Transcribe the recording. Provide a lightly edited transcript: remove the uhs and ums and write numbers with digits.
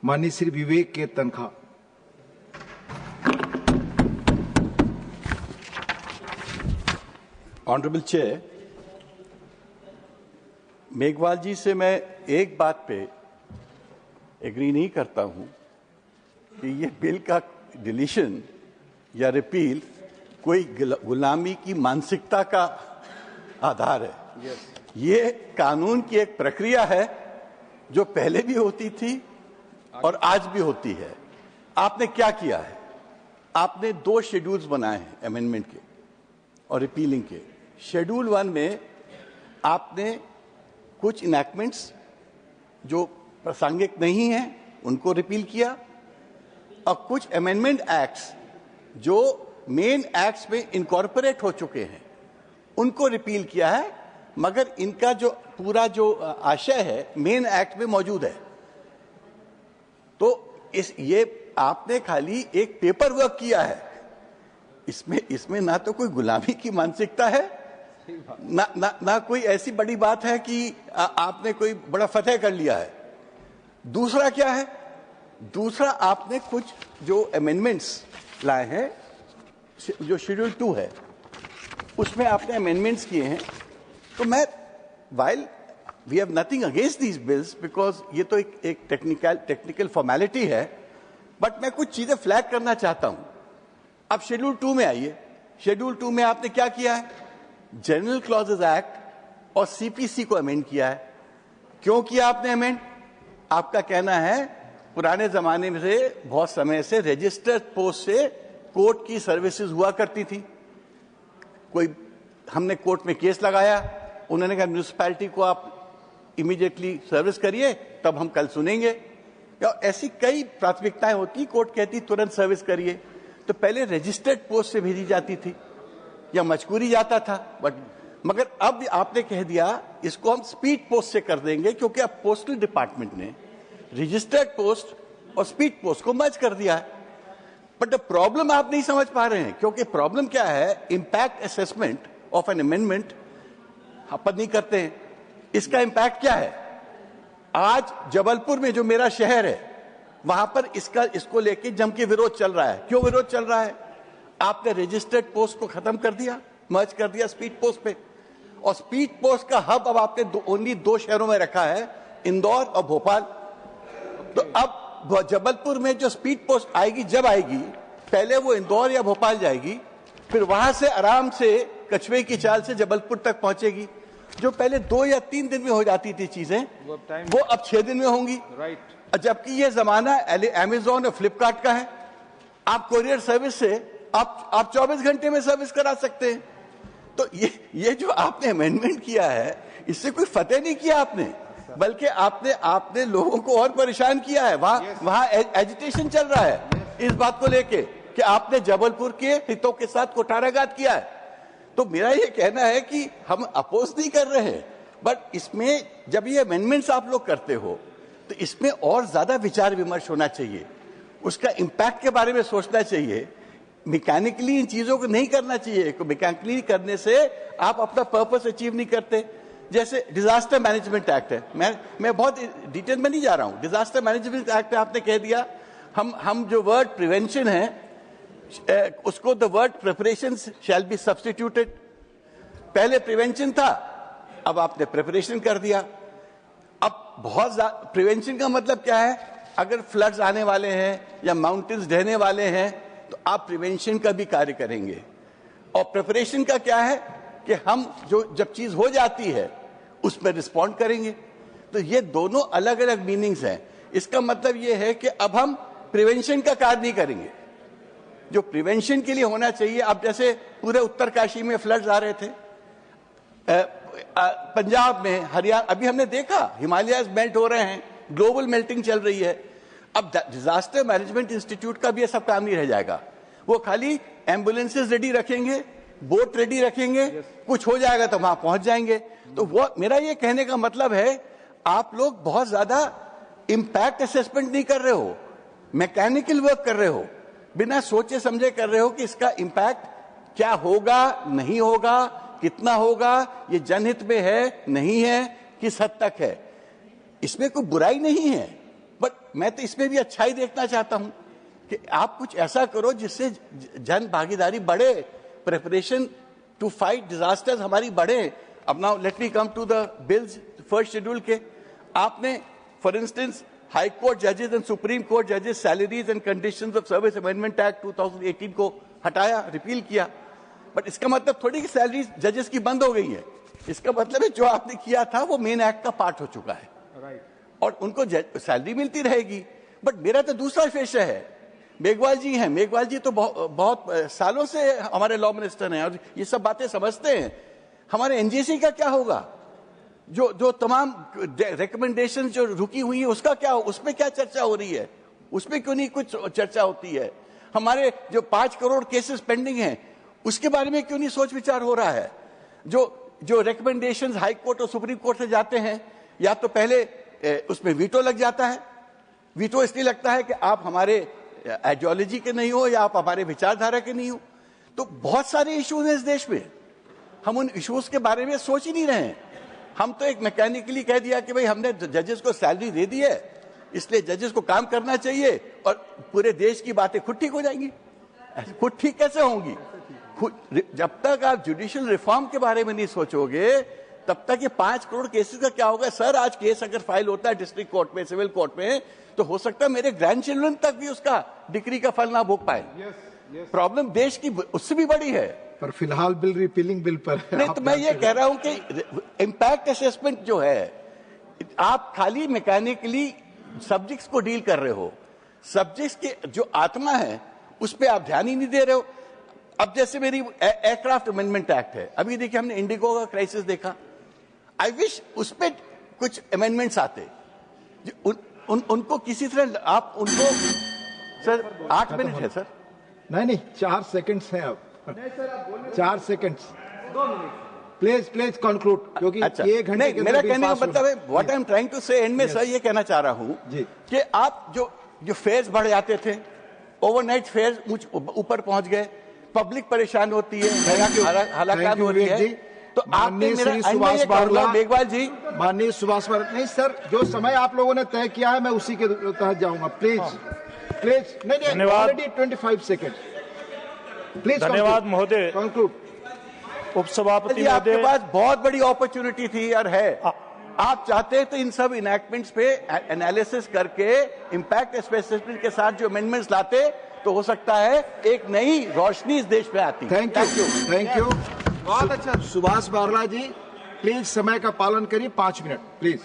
माननीय श्री विवेक के तनखा। Honourable chair, Meghwal जी से मैं एक बात पे एग्री नहीं करता हूं कि ये बिल का डिलीशन या रिपील कोई गुलामी की मानसिकता का आधार है। ये कानून की एक प्रक्रिया है जो पहले भी होती थी और आज भी होती है। आपने क्या किया है? आपने 2 शेड्यूल्स बनाए हैं अमेंडमेंट के और रिपीलिंग के। शेड्यूल 1 में आपने कुछ इनैक्टमेंट्स जो प्रासंगिक नहीं हैं उनको रिपील किया और कुछ अमेंडमेंट एक्ट्स जो मेन एक्ट्स में इनकॉर्पोरेट हो चुके हैं उनको रिपील किया है, मगर इनका जो पूरा जो आशय है मेन एक्ट में मौजूद है। तो ये आपने खाली एक पेपर वर्क किया है। इसमें ना तो कोई गुलामी की मानसिकता है ना कोई ऐसी बड़ी बात है कि आपने कोई बड़ा फतेह कर लिया है। दूसरा क्या है? दूसरा आपने कुछ जो अमेंडमेंट्स लाए हैं, जो शेड्यूल 2 है उसमें आपने अमेंडमेंट्स किए हैं। तो मैं while we have nothing against these bills because ये तो एक टेक्निकल फॉर्मेलिटी है, बट मैं कुछ चीजें फ्लैग करना चाहता हूं। अब शेड्यूल 2 में आइए। शेड्यूल 2 में आपने क्या किया है? जनरल क्लॉजेज एक्ट और सीपीसी को अमेंड किया है। क्यों किया आपने अमेंड? आपका कहना है पुराने जमाने में से बहुत समय से रजिस्टर्ड पोस्ट से कोर्ट की सर्विसेज हुआ करती थी। कोई हमने कोर्ट में केस लगाया, उन्होंने कहा म्यूनिसिपैलिटी को आप इमीडिएटली सर्विस करिए, तब हम कल सुनेंगे। या ऐसी कई प्राथमिकताएं होती, कोर्ट कहती तुरंत सर्विस करिए। तो पहले रजिस्टर्ड पोस्ट से भेजी जाती थी या मजकूरी जाता था, मगर अब आपने कह दिया इसको हम स्पीड पोस्ट से कर देंगे, क्योंकि अब पोस्टल डिपार्टमेंट ने रजिस्टर्ड पोस्ट और स्पीड पोस्ट को मर्ज कर दिया है। बट द प्रॉब्लम आप नहीं समझ पा रहे हैं, क्योंकि प्रॉब्लम क्या है? Impact assessment of an amendment अपन नहीं करते हैं। इसका इंपैक्ट क्या है? आज जबलपुर में जो मेरा शहर है वहां पर इसको लेके जम के विरोध चल रहा है। क्यों विरोध चल रहा है? आपने रजिस्टर्ड पोस्ट को खत्म कर दिया, मर्ज कर दिया स्पीड पोस्ट पे, और स्पीड पोस्ट का हब अब आपने ओनली 2 शहरों में रखा है, इंदौर और भोपाल। तो अब जबलपुर में जो स्पीड पोस्ट आएगी, जब आएगी पहले वो इंदौर या भोपाल जाएगी, फिर वहां से आराम से कछुए की चाल से जबलपुर तक पहुंचेगी। जो पहले 2 या 3 दिन में हो जाती थी चीजें, वो अब 6 दिन में होंगी। जबकि ये जमाना अमेज़न और फ्लिपकार्ट का है। आप कोरियर सर्विस से आप 24 घंटे में सर्विस करा सकते हैं। तो ये जो आपने अमेंडमेंट किया है, इससे कोई फतेह नहीं किया आपने, बल्कि आपने लोगों को और परेशान किया है। वहां एजिटेशन चल रहा है इस बात को लेके कि आपने जबलपुर के हितों के साथ कुठाराघात किया है। तो मेरा ये कहना है कि हम अपोज नहीं कर रहे हैं, बट इसमें जब ये अमेंडमेंट्स आप लोग करते हो तो इसमें और ज्यादा विचार विमर्श होना चाहिए, उसका इंपैक्ट के बारे में सोचना चाहिए। मैकेनिकली इन चीजों को नहीं करना चाहिए। मैकेनिकली करने से आप अपना पर्पस अचीव नहीं करते। जैसे डिजास्टर मैनेजमेंट एक्ट है, मैं बहुत डिटेल में नहीं जा रहा हूं। डिजास्टर मैनेजमेंट एक्ट में आपने कह दिया हम जो वर्ड प्रिवेंशन है उसको the word preparation shall be substituted. पहले प्रिवेंशन था, अब आपने प्रिपरेशन कर दिया। अब बहुत प्रिवेंशन का मतलब क्या है? अगर फ्लड्स आने वाले हैं या माउंटेन्स ढहने वाले हैं तो आप प्रिवेंशन का भी कार्य करेंगे। और प्रिपरेशन का क्या है कि हम जब चीज हो जाती है उसमें रिस्पॉन्ड करेंगे। तो ये दोनों अलग अलग मीनिंग्स हैं। इसका मतलब ये है कि अब हम प्रिवेंशन का कार्य नहीं करेंगे जो प्रिवेंशन के लिए होना चाहिए। अब जैसे पूरे उत्तरकाशी में फ्लड्स आ रहे थे, पंजाब में, हरियाणा, अभी हमने देखा हिमालयाज मेल्ट हो रहे हैं, ग्लोबल मेल्टिंग चल रही है। अब डिजास्टर मैनेजमेंट इंस्टीट्यूट का भी ये सब काम नहीं रह जाएगा। वो खाली एम्बुलेंसेज रेडी रखेंगे, बोट रेडी रखेंगे, कुछ हो जाएगा तो वहां पहुंच जाएंगे। तो वो मेरा ये कहने का मतलब है, आप लोग बहुत ज्यादा इंपैक्ट असेसमेंट नहीं कर रहे हो, मैकेनिकल वर्क कर रहे हो, बिना सोचे समझे कर रहे हो कि इसका इंपैक्ट क्या होगा, नहीं होगा, कितना होगा, ये जनहित में है, नहीं है, किस हद तक है। इसमें कोई बुराई नहीं है, बट मैं तो इसमें भी अच्छाई देखना चाहता हूं कि आप कुछ ऐसा करो जिससे जन भागीदारी बढ़े, प्रिपरेशन टू फाइट डिजास्टर्स हमारी बढ़े। अब now let me come to the bills first schedule के। आपने फॉर इंस्टेंस हाई कोर्ट जजेस एंड सुप्रीम कोर्ट जजेस salaries and conditions of service amendment act 2018 को हटाया, रिपील किया। बट इसका मतलब थोड़ी कि सैलरी जजेस की बंद हो गई है। इसका मतलब है जो आपने किया था वो मेन एक्ट का पार्ट हो चुका है, और उनको सैलरी मिलती रहेगी। बट मेरा तो दूसरा पेशा है। मेघवाल जी हैं, मेघवाल जी तो बहुत सालों से हमारे लॉ मिनिस्टर हैं और ये सब बातें समझते हैं। हमारे एनजीसी का क्या होगा? जो तमाम रिकमेंडेशन जो रुकी हुई है उसका क्या, उसमें क्या चर्चा हो रही है? उसमें क्यों नहीं कुछ चर्चा होती है? हमारे जो 5 करोड़ केसेस पेंडिंग हैं उसके बारे में क्यों नहीं सोच विचार हो रहा है? जो रिकमेंडेशंस हाई कोर्ट और सुप्रीम कोर्ट से जाते हैं, या तो पहले उसमें वीटो लग जाता है। वीटो इसलिए लगता है कि आप हमारे आइडियोलॉजी के नहीं हो या आप हमारे विचारधारा के नहीं हो। तो बहुत सारे इश्यूज हैं इस देश में, हम उन इश्यूज के बारे में सोच ही नहीं रहे हैं। हम तो एक मैकेनिकली कह दिया कि भाई हमने जजेस को सैलरी दे दी है इसलिए जजेस को काम करना चाहिए और पूरे देश की बातें खुद ठीक हो जाएंगी। खुद ठीक कैसे होंगी? जब तक आप जुडिशियल रिफॉर्म के बारे में नहीं सोचोगे तब तक ये 5 करोड़ केसेस का क्या होगा? सर, आज केस अगर फाइल होता है डिस्ट्रिक्ट कोर्ट में, सिविल कोर्ट में, तो हो सकता है मेरे ग्रैंड चिल्ड्रन तक भी उसका डिग्री का फल ना भोग पाए। प्रॉब्लम देश की उससे भी बड़ी है। पर फिलहाल बिल रिपीलिंग बिल पर है। नहीं, तो मैं ये कह रहा हूं कि इम्पैक्ट असेसमेंट जो है, आप खाली मैकेनिकली सब्जेक्ट्स को डील कर रहे हो, सब्जेक्ट्स के जो आत्मा है उस पर आप ध्यान ही नहीं दे रहे हो। अब जैसे मेरी एयरक्राफ्ट अमेंडमेंट एक्ट है, अभी देखिए हमने इंडिगो का क्राइसिस देखा। आई विश उस पर कुछ अमेंडमेंट्स आते, उनको किसी तरह आप उनको, सर 8 मिनट है सर। नहीं 4 सेकंड्स हैं अब। 4 सेकंड्स, 2 मिनट। प्लीज कंक्लूड, क्योंकि अच्छा, 1 घंटे के मेरा कहने का मतलब है, what I am trying to say and में सर ये कहना चाह रहा हूं कि आप जो फेयर्स बढ़ जाते थे, ओवरनाइट फेयर्स ऊपर पहुंच गए, पब्लिक परेशान होती है, हलाकत हो रही है। तो आपने मेरा मेघवाल जी, माननीय सुभाष बारला, नहीं सर, जो समय आप लोगों ने तय किया है मैं उसी के तहत जाऊंगा। प्लीज नहीं, ऑलरेडी 25 सेकेंड। प्लीज धन्यवाद महोदय। कंक्लूड। उपसभापति आपके महोदय, पास बहुत बड़ी अपॉर्चुनिटी थी और है। आप चाहते हैं तो इन सब इनैक्टमेंट्स पे एनालिसिस करके इम्पैक्ट असेसमेंट के साथ जो अमेंडमेंट्स लाते तो हो सकता है एक नई रोशनी इस देश पे आती। Thank you. बहुत अच्छा। सुभाष बारला जी, प्लीज समय का पालन करिए, 5 मिनट प्लीज।